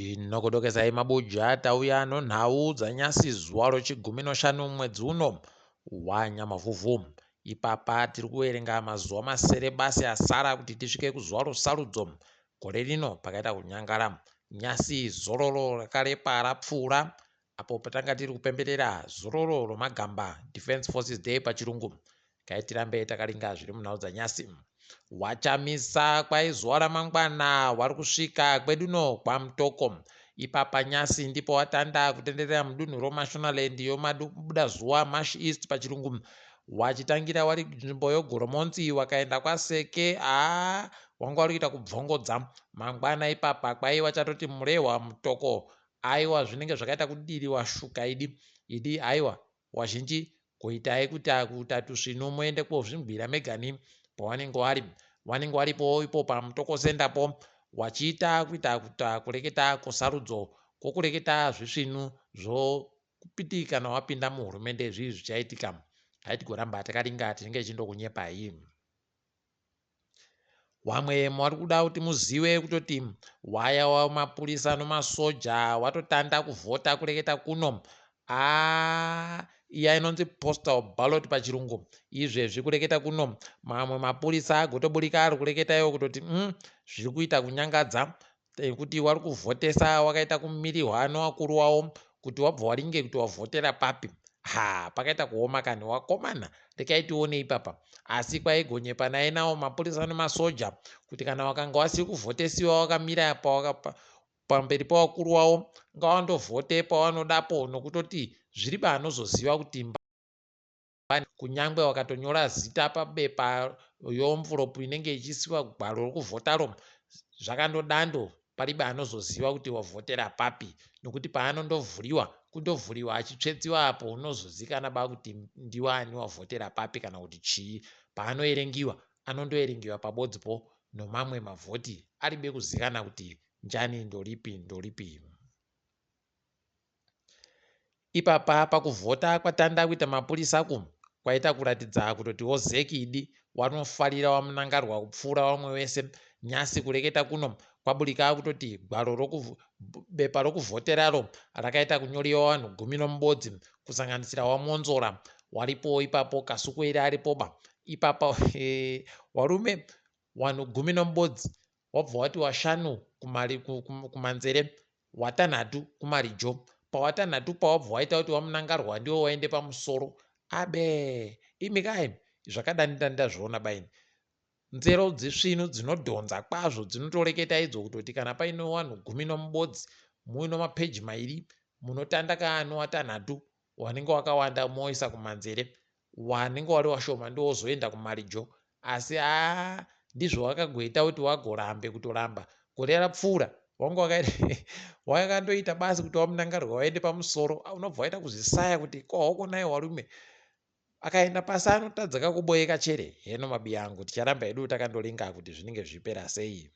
Tinokodokesai mabuja tauya nhau dzanyasi zuva rochigumi noshanu mwedzi uno waNyamavhuvhu. Ipapa tiri kuverenga mazuva masere basi asara kuti tisvike kuzuva rosarudzo gore rino pakaita kunyangara. Nyasi zororo rakarepa rapfuura apo patanga tiri kupemberera zororo romagamba Defense Forces Day pachirungu. Tirambe takaringa zviri munhau dzanyasi. Wachamisa kwaizuva ramangwana wari kusvika kweduno kwaMutoko. Ipapa nyasi ndipo watanda kutenderera mudunhu roMashonaland yomabuda zuva Marsh East pachirungu. Wachitangira wari nzvimbo yogoromonzi wakaenda kwaSeke wanga wari kuita kubvongodza mangwana. Ipapa kwaiva chatoti murehwa Mutoko. Aiwa zvinenge zvakaita kudiri washuka idi aiwa wazhinji kuitai kuti akutatu svinu muende kozvimbwira megani pawanenge waripo ipo paMutoko sendapo wachiita kuita kureketa kosarudzo kokureketa zvisvinu zvokupiti kana wapinda muhurumende zvii zvichaitika. Haitigoramba takaringa tinenge chindokunyepai. Wamwe mwari kuda kuti muzive kutoti waya wamapurisa nomasoja watotanda kuvhota kureketa kuno iya inonzi postal ballot pachirungu. Izvezvi kureketa kuno mamwe mapurisa agotoburika ari kureketa iwo kutoti zviri kuita kunyangadza kuti wari kuvhotesa wakaita kumirirwa nevakuru wavo kuti wabva waringe kuti wavhotera papi. Pakaita kuoma kani wakomana rekaitione ipapa. Asi kwaigonyepa naye nawo mapurisa nemasoja kuti kana wakanga wasiri kuvhotesiwa wakamira pamberi pavakuru wavo ngawandovhote pawanodapo nokutoti zviri baanozoziva kuti kunyangwe wakatonyora zita pabepa yomvuropu inenge ichisiwa gwaro rokuvhotaro zvakandodando pari baanozoziva kuti wavhotera papi, nokuti paanondovhuriwa kundovhuriwa achitsvetsiwa apo unozozikana kuti ndiwani wavhotera papi kana kuti chii. Paanoerengiwa anondoerengiwa pabodzipo nomamwe mavhoti aribe kuzikana kuti njani ndoripi. Ipapa pakuvhota kwatanda kuita mapurisako kwaita kuratidza kutoti neZEC idi wanofarira wamunangarwa kupfuura vamwe vese. Nyasi kureketa kuno kwaburika kutoti gwaro bepa rokuvhoteraro rakaita kunyoriwa vanhu 19 kusanganisira wamonzora waripo ipapo Kasukwere aripoba. Ipapa warume vanhu 19 wabva wati washanu kumanzere watanhatu kumarijo. Pawatanhatu pawabva waita kuti wamunangarwa ndiwo waende pamusoro. Imi kai zvakadani ndazviona baini. Nzero dzesvinu dzinodhonza kwazvo dzinotoreketa idzo kutoti kana paine vanhu 19 muino mapeji mairi munotanda kaano watanhatu wanenge wakawanda moisa kumanzere, wanenge wari washoma ndowozoenda kumarijo. Asi ndizvo wakagoita kuti wagorambe kutoramba gore rapfuura wanga wakandoita basi kuti wamunangarwa waende pamusoro. Unobva waita kuzisaya kuti kohoko naye warume akaenda pasi anotadzaka kuboyeka chere. Heno mabi yangu ticharamba hedu takandolinga kuti zvinenge zvipera sei.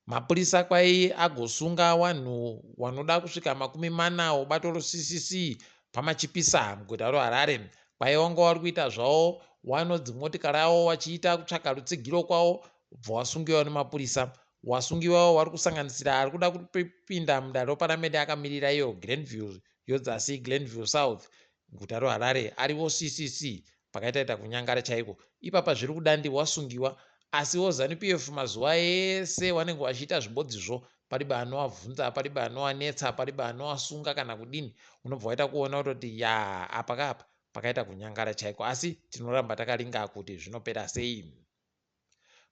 Mapurisa kwai agosunga vanhu vanoda kusvika 40 webato roCCC pamachipisa muguta roHarare. Kwai vanga vari kuita zvavo wanodzi motikari avo wachiita kutsvaka rutsigiro kwavo bva wasungiwa nemapurisa. Wasungiwawo wari kusanganisira ari kuda kupinda mudare roparamende akamirira iyo Glenview yodzasi Glenview South guta roHarare ariwo CCC pakaita kunyangara chaiko. Ipapa zviri kudandi wasungiwa asi woZANU-PF mazuva ese wanenge wachiita zvibodzizvo paribe anovabvunza, paribe anovanetsa, paribe anovasunga kana kudini. Unobva waita kuona kutoti apa pakaita kunyangara chaiko. Asi tinoramba takaringa kuti zvinopera sei.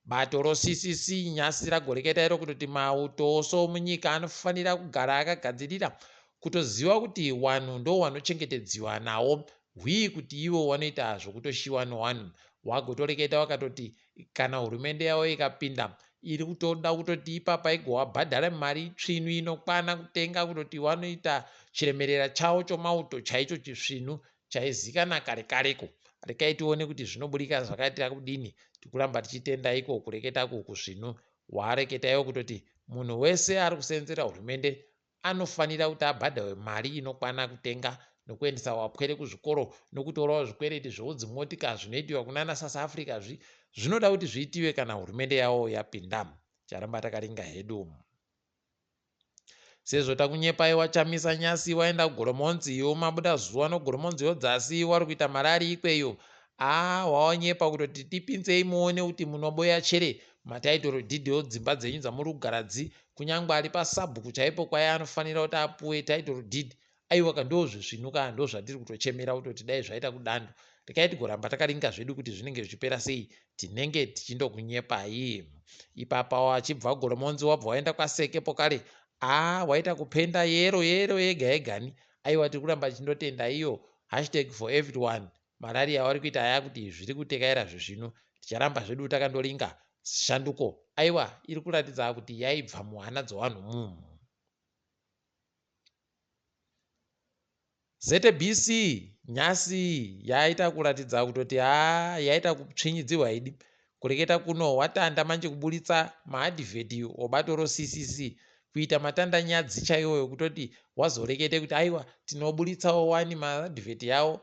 Bato roCCC nyasi ragoreketa iro kutoti mautoso munyika anofanira kugara akagadzirira kutoziva kuti vanhu ndo vanochengetedziwa nawo kuti ivo vanoita zvokutoshiwa nevanhu. Wagotoreketa wakatoti kana hurumende yavo ikapinda iri kutoda kutoti ipapa igowabhadhara mari tsvinu inokwana kutenga kutoti vanoita chiremerera chavo chomauto chaicho chisvinu chaizikana kare kareko. Rekai tione kuti zvinoburika zvakaitira kudini. Tikuramba tichitenda iko kureketa kusvinu waareketa iwo kutoti munhu wese ari kusenzera hurumende anofanira kuti abhadharwe mari inokwana kutenga nokuendesa wapwere kuzvikoro nokutorawo zvikwereti zvodzimotika zvinoitiwa kunana South Africa zvinoda kuti zviitiwe kana hurumende yavo yapinda. ticharamba takaringa hedu. Sezvo takunyepaiwa Chamisa nyasi waenda kugoromonzi iwo mabuda zuva nogoromonzi yodzasi wari kuita marari ikweyo. Waonyepa kutoti tipinzei muone kuti munoboya chere mataitoro dhidhiyo dzimba dzenyu dzamuri kugaradzi, kunyangwe ari pasabhuku chaipo kwaye anofanira kuti apuwe taitoro dhidhi. Aiwa kandozvezvinuka ndo zvatiri kutochemera kutoti dai zvaita kudando. Rekai tigoramba takaringa zvedu kuti zvinenge zvichipera sei, tinenge tichindokunyepai. Ipapa wachibva goromonzi wabva waenda kwaSekepo kare, waita kupenda yero yega yegani. Aiwa tiri kuramba tichindotenda iyo #for everyone. Malaria wari kuita aya kuti zviri kutekaira zvezvino, ticharamba zvedu takandoringa shanduko. Aiwa iri kuratidza kuti yaibva muhana dzevanhu munhu. ZBC nyasi yaita kuratidza kutoti yaita kutsvinyidzirwa idi. Kureketa kuno watanda manje kuburitsa maadhivheti obatoro CCC, kuita matanda nyadzi chaiwoyo kutoti wazorekete kuti aiwa tinoburitsawo wani maadhivheti yawo.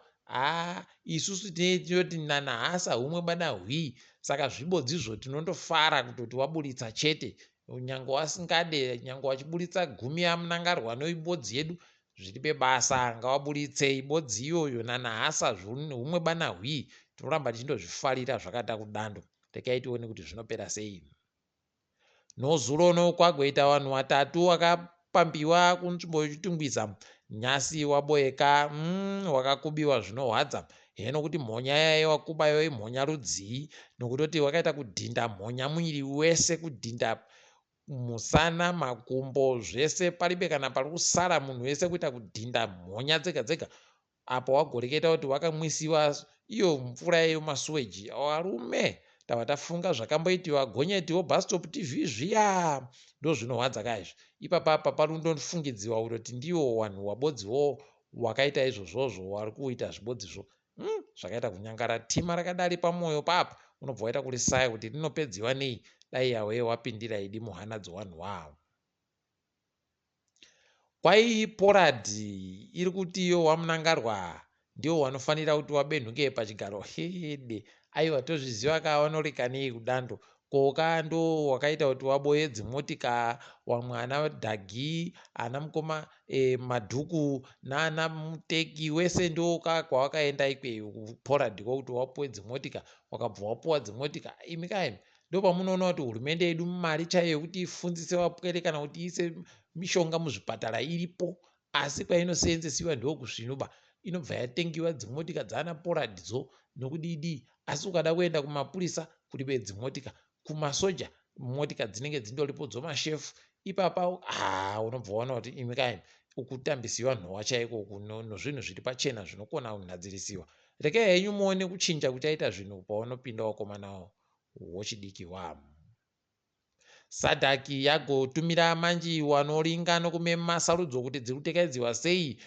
Isusu tinoti nanahasa humwe bana hwi. Saka zvibodzizvo tinondofara kutoti waburitsa chete. Nyange wasingade, nyange wachiburitsa 10 yamunangarwa noibodzi yedu, zviri bebasa ngawaburitse ibodzi iyoyo nanahasa humwe bana hwi. Tinoramba tichindozvifarira zvakata kudando. Rekai tione kuti zvinopera sei. Nozuro no kwagoita vanhu 3 vakapambiwa kunzvimbo yochitungwiza. Nyasi waboeka, wakakubiwa zvinorwadza. Heno kuti mhonya yaye wakubayo imhonya rudzii, nokutoti wakaita kudhinda mhonya mwiri wese, kudhinda musana, makumbo zvese paribe kana pari kusara munhu wese kuita kudhinda mhonya dzega dzega. Apo wagoreketa kuti wakamwisiwa iyo mvura yemasuweji. Varume tava tafunga zvakamboitiwa gonyetiwo bus-stop TV zviya ndo zvinorwadza kaizvi. Ipapapa parundofungidziwa kutoti ndiwo wanhu wabodziwo wakaita izvozvozvo wari kuita zvibodzizvo. Zvakaita kunyangara. Tima rakadari pamwoyo papo unobva waita kurisaya kuti rinopedziwa nei, dai yawe wapindira idi muhana dzevanhu wavo. Kwai Poradhi iri kuti iyo wamunangarwa ndiwo wanofanira kuti wabenhuke pachigaro hede. Aiwa tozviziva kawanoreka nei kudando. Koka ndo wakaita kuti waboye dzimotika, wamwe ana dhagi, ana mukoma madhuku nana muteki wese ndo kwawakaenda ikweyo kuPoradhi kuti wapuwe dzimotika, wakabva wapuwa dzimotika. Imi kaimi ndo pamunoona kuti hurumende yedu mari chaiyo yokuti ifundzise vapwere kana kuti ise mishonga muzvipatara iripo, asi kwainosenzesiwa ndo kuzvinuba. Inobva yatengiwa dzimotika dzana Poradhidzo nokudidi. Asi ukada kuenda kumapurisa kuribe dzimotika, kumasoja motika dzinenge dzindoripo dzomashefu. Ipapa unobva waona kuti imi kaimi ukutambisiwa nhova chaiko nozvinhu zviri pachena zvinokona kunadzirisiwa. Rekai henyu muone kuchinja kuchaita zvinhu paunopinda wakomana wochidiki wamo. Sadhaki yagotumira manji wanoringa nokumema sarudzo kuti dziri kutekaidziwa sei,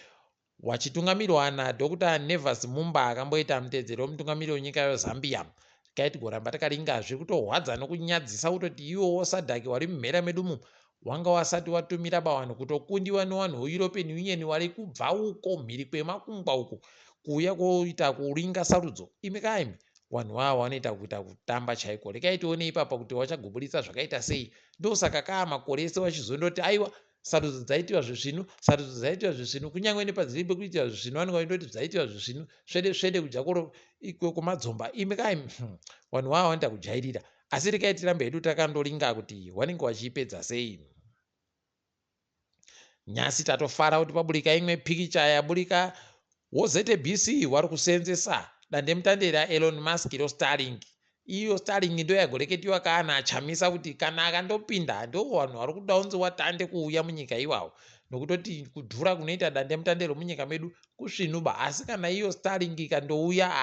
wachitungamirirwa naDr Nevers Mumba akamboita mutedzeri womutungamiri wenyika yeZambia. Rekai tigoramba takaringa zviri kutorwadza nokunyadzisa kutoti iwowo Sadhaki wari mumhera medumu wanga wasati watumira bawanhu kutokundiwa nevanhu veEuropean Union wari kubva uko mhiri kwemakungwa uko kuuya koita kuringa sarudzo. Imi kaimi vanhu vava vanoita kuita kutamba chaiko. Rekai tione ipapa kuti wachagoburitsa zvakaita sei. Ndosaka makore ese wachizondoti aiwa sarudzo dzaitiwa zvezvino, sarudzo dzaitiwa zvezvino, kunyange nepadziribe kuitiwa zvezvino vanhu vaindoti dzaitiwa zvezvino, svede kujakoro ikwe kumadzomba. Imi kaimi vanhu vava vanoita kujairira. Asi rekai tirambe hedu takandoringa kuti wanenge wachiipedza sei. Nyasi tatofara kuti paburika imwe pikicha yaburika woZBC wari kuseenzesa dandemutande raElon Musk roStarlink. Iyo Starlink ndo yagoreketiwa kana Chamisa kuti kana akandopinda ndo vanhu vari kuda unzi watande kuuya munyika iwawo, nokutoti kudhura kunoita dandemutande romunyika medu kusvinuba. Asi kana iyo Starlink ikandouya,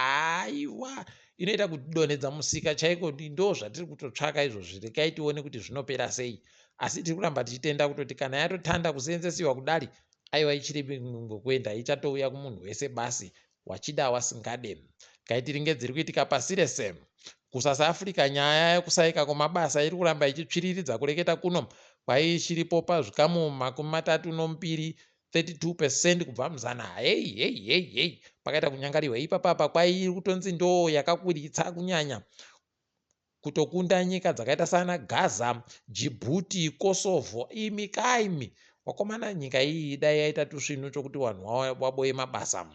aiwa inoita kudonedza musika chaiko. Ndo zvatiri kutotsvaka izvozvi. Rekai tione kuti zvinopera sei. Asi tiri kuramba tichitenda kutoti kana yatotanda kuseenzesiwa kudari, aiwa ichiri ngokuenda ichatouya kumunhu wese basi, wachida wasingade. Kaitiringe dziri kuitika pasi rese. Kusouth Africa nyaya yekusaika kwamabasa iri kuramba ichitsviriridza kureketa kuno. Kwai chiripo pazvikamu 32 32% kubva muzana. Hei pakaita kunyangariwa ipapapa kwai iri kutonzi ndo yakakwiritsa kunyanya. kutokunda nyika dzakaita sana Gaza, Djibouti, Kosovo. Imi kaimi wakomana nyika iyi dai yaita tusvinu chokuti vanhu waboye mabasa.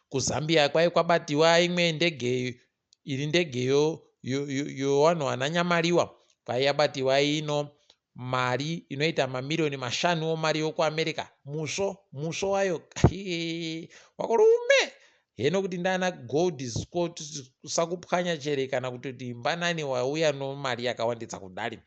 KuZambia kwai kwabatiwa imwe ndege iri ndegeyo yowanhu vananyamariwa kwai yabatiwa ino mari inoita mamirioni 5 mari yokuAmerica. Musvo wayo wakurume heno kuti ndana gold scott kusakupwanya chere kana kutoti mbanani wauya nomari yakawanditsa kudari.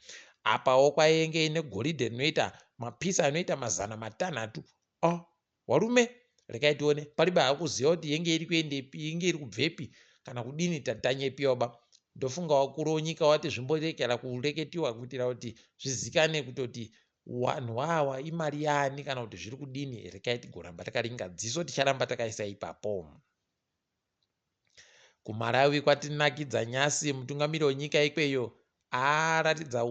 Apawo kwainge ine goridhe rinoita mapisa anoita 600. Warume rekai tione paliba hakuziva kuti yenge iri kuendepi, yenge iri kubvepi kana kudini. Tatanyepiwa ndofunga wakuru wenyika wati zvimborekera kureketiwa kuitira kuti zvizikanwe kutoti vanhu ava imari yani kana kuti zviri kudini. Rekai tigoramba takaringa dziso ticharamba takaisa ipapo. KuMalawi kwatinakidza nyasi mutungamiri wenyika ikweyo aratidza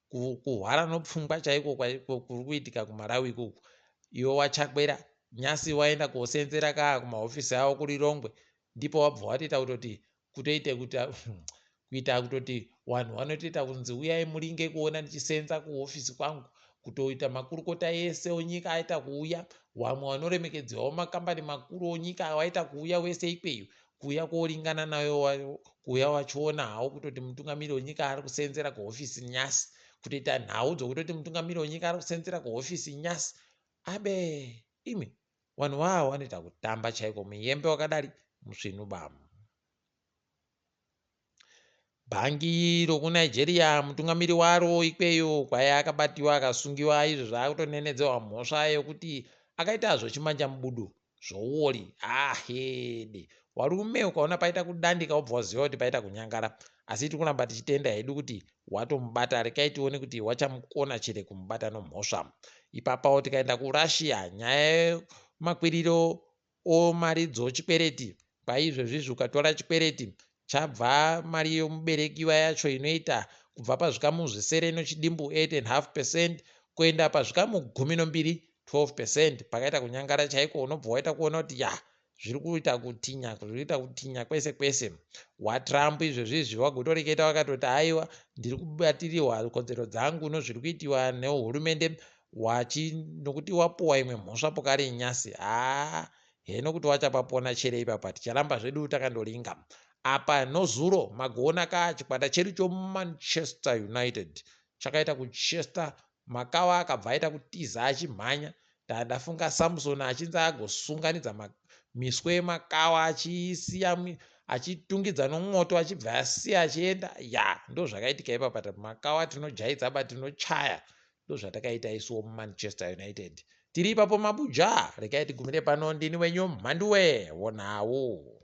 kuhwara nopfungwa chaiko kuri kuitika kuMalawi ikoko. Iwo wachakwera nyasi waenda kosenzera kumahofisi avo kurirongwe, ndipo wabva watoita kutoti kutoite kuita kutoti vanhu vanotoita kunzi uyai muringe kuona ndichisenza kuhofisi kwangu, kutoita makurukota ese onyika aita kuuya, vamwe vanoremekedzwawo makambani makuru onyika waita kuuya wese ikweyo, kuuya koringana nayo, kuuya wachiona hawo kutoti mutungamiri wenyika ari kusenzera kuhofisi nyasi, kutoita nhau dzokutoti mutungamiri wenyika ari kusenzera kuhofisi nyasi. Abe imi vanhu vavo vanoita kutamba chaiko muyembe wakadari musvinu bamu. Bhangi rokuNigeria mutungamiri waro ikweyo kwai akabatiwa akasungiwa. Izvo zvaakutonenedzerwa mhosva yokuti akaita zvochimanja mubudu zvouri. Hede warume ukaona paita kudandika wobva waziva kuti paita kunyangara, asi tiri kuramba tichitenda hedu kuti watomubata. Rekai tione kuti wachamukona chere kumubata nomhosva. Ipapawo tikaenda kuRussia, nyaya yemakwiriro omari dzochikwereti kwaizvezvizvi ukatora chikwereti chabva mari yomuberekiwa yacho inoita kubva pazvikamu zvisere nechidimbu 8.5% kuenda pazvikamu 12 12%. Pakaita kunyangara chaiko unobva waita kuona kuti zviri kuita kutinya kwese kwese. WaTrump izvezvizvi wagotoreketa wakatoti aiwa ndiri kubatirirwa kodzero dzangu nozviri kuitiwa nehurumende nokuti wapuwa imwe mhosva pokare nyasi. Heno kuti wachapapona chere ipapa ticharamba zvedu takandoringa. Apa nozuro magoona chikwata chedu choManchester United chakaita kuchester Makawa akabva aita kutiza achimhanya. Ndafunga Samson achinzi agosunganidza miswe Makawa achisiya achitungidza nomwoto achibva asiya achienda. Ndozvakaitika ipapa. Makawa tinojaidza tinochaya. Ndozvatakaita isuwo muManchester United. Tiri ipapo mabuja. Rekai tigumire pano. Ndini wenyu Mhanduwe WeNhau.